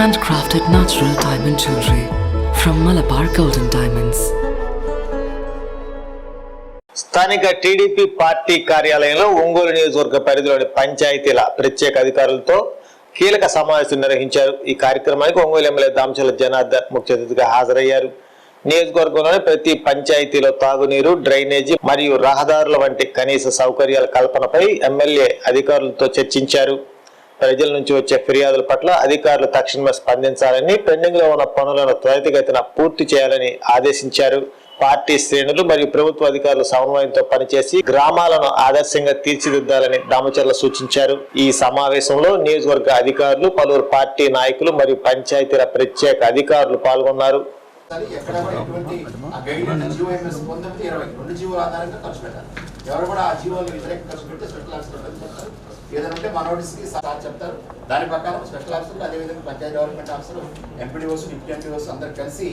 handcrafted natural diamond jewelry from Malabar Golden Diamonds. స్థానిక TDP party కార్యాలయంలో ఒంగోలు నియోజకవర్గ పరిధిలోని పంచాయతీల ప్రత్యేక అధికారులతో కీలక సమావేశం నిర్వహించారు. ఈ కార్యక్రమానికి ఒంగోలు ఎమ్మెల్యే దామచర్ల జనార్దన్ ముఖ్య అతిథిగా హాజరయ్యారు. నియోజకవర్గంలోని ప్రతి పంచాయతీలో తాగునీరు, డ్రైనేజీ మరియు రహదారుల వంటి కనీస సౌకర్యాల కల్పనపై ఎమ్మెల్యే అధికారులతో చర్చించారు. ప్రజల నుంచి వచ్చే ఫిర్యాదుల పట్ల అధికారులు తక్షణమే స్పందించాలని, పెండింగ్ లో ఉన్న పనులను త్వరితగతిన పూర్తి చేయాలని ఆదేశించారు. పార్టీ శ్రేణులు మరియు ప్రభుత్వ అధికారులు సమన్వయంతో పనిచేసి గ్రామాలను ఆదర్శంగా తీర్చిదిద్దాలని దామచర్ల సూచించారు. ఈ సమావేశంలో నియోజకవర్గ అధికారులు, పలువురు పార్టీ నాయకులు మరియు పంచాయతీల ప్రత్యేక అధికారులు పాల్గొన్నారు. ఏదైనా ఉంటే మనోడిస్కి సార్ చెప్తారు. దాని ప్రకారం స్పెషల్ ఆఫీసర్లు, అదేవిధంగా panchayat development officer, MPDOs, deputy MPOs అందరు కలిసి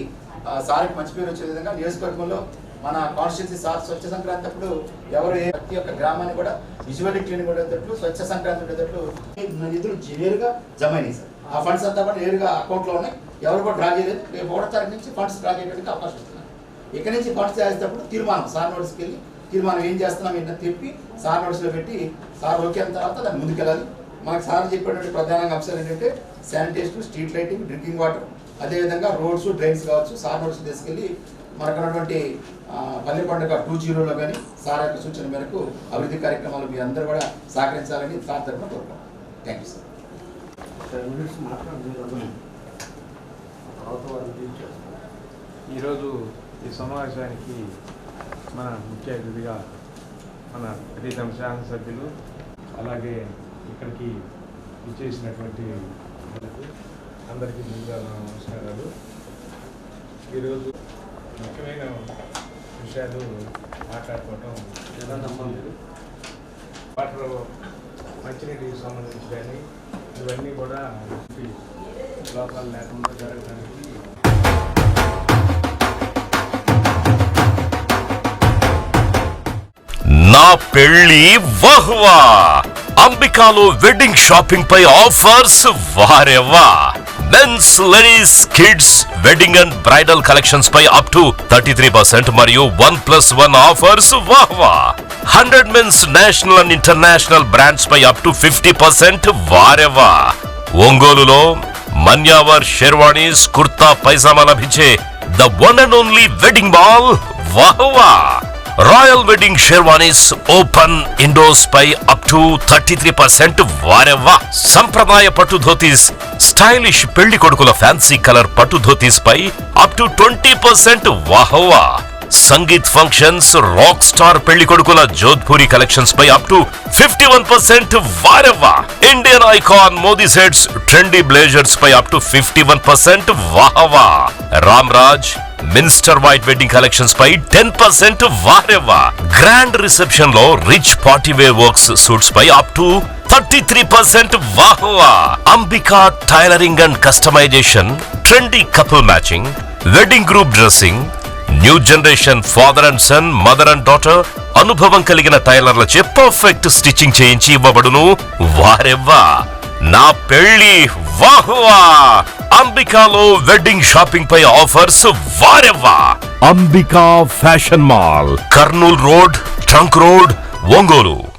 సార్కి మంచి పేరు వచ్చే విధంగా నియోజకవర్గంలో మన కాన్స్టిట్యూన్సీ సార్ స్వచ్ఛ సంక్రాంతి అప్పుడు ఎవరు ప్రతి ఒక్క గ్రామాన్ని కూడా విజువల్లీ క్లీనింగ్ ఉండేటట్లు, స్వచ్ఛ సంక్రాంతి ఉండేటట్లు నిధులు నేరుగా జమ అయినాయి సార్. ఆ ఫండ్స్ అంతా కూడా నేరుగా అకౌంట్లో ఉన్నాయి. ఎవరు కూడా డ్రా చేయలేదు. రేపు 1వ తారీఖు నుంచి ఫండ్స్ డ్రా చేయడానికి అవకాశం ఇస్తున్నారు. ఇక్కడ నుంచి ఫండ్స్ చేసేటప్పుడు తీర్మానం సార్ నోటీస్కి వెళ్ళి తీర్మానం ఏం చేస్తున్నాం ఏంటని చెప్పి సార్ నోటీస్లో పెట్టి సార్ ఓకే అయిన తర్వాత దాన్ని ముందుకెళ్ళాలి. మనకు సార్ చెప్పేటువంటి ప్రధానంగా అంశాలు ఏంటంటే sanitation, street lighting, drinking water, అదేవిధంగా రోడ్స్, డ్రైన్స్ కావచ్చు. సార్ నోటీస్ తీసుకెళ్ళి మనకు ఉన్నటువంటి పల్లెపండుగ 2.0లో కానీ సార్ యొక్క సూచన మేరకు అభివృద్ధి కార్యక్రమాలు మీ అందరూ కూడా సహకరించాలని సార్ తరఫున కోరుకుంటాం. Thank you sir. ఈరోజు ఈ సమావేశానికి మన ముఖ్య అతిథిగా మన ప్రీతం శాసనసభ్యులు, అలాగే ఇక్కడికి ఇచ్చేసినటువంటి అందరికీ ముందుగా నమస్కారాలు. ఈరోజు ముఖ్యమైన విషయాలు మాట్లాడుకోవటం, వాటర్ మంచినీటికి సంబంధించి కానీ ఇవన్నీ కూడా లోపాలు లేకుండా జరగడానికి నా పెళ్లి వహ్వా అంబికాలో వెడ్డింగ్ షాపింగ్ పై ఆఫర్స్ వారెవ్వా. Men's, ladies, kids wedding and bridal collections పై అప్ టు 33% మరియు 1+1 ఆఫర్స్ వాహ్వా. 100 men's national and international brands పై అప్ టు 50% వారెవ్వా. ఒంగోలులో మన్యావర్ షెర్వాణీస్, కుర్తా, పైజామా లభించే the one and only wedding mall వాహ్వా. Royal wedding sherwanis open indoors పై అప్ టు 33% వారెవ్వా. సంప్రదాయ పట్టు ధోతీస్, స్టైలిష్ పెళ్లి కొడుకుల ఫ్యాన్సీ కలర్ పట్టు ధోతీస్ పై అప్ టు 20% వాహ్వా. సంగీత్ ఫంక్షన్స్, రాక్ స్టార్ పెళ్లి కొడుకుల జోధ్పూరి కలెక్షన్స్ పై అప్ టు 51% వారెవ్వా. Indian icon Modi sets, trendy blazers పై అప్ టు 51% వాహ్వా. Ram Raj minister white wedding collections పై 10% వారెవ్వా. గ్రాండ్ రిసెప్షన్ లో rich party wear works suits పై అప్ టు 33% వాహ్వా. Ambika tailoring and customisation, trendy couple matching, wedding group dressing, new generation father and son, mother and daughter అనుభవం కలిగిన టైలర్లచే perfect stitching చేయించి ఇవ్వబడును వారెవ్వా. నా పెళ్లి వాహ్వా. అంబికాలో వెడ్డింగ్ షాపింగ్ పై ఆఫర్స్ వారెవ్వా. Ambika fashion mall, Kurnool road, trunk road, Ongole.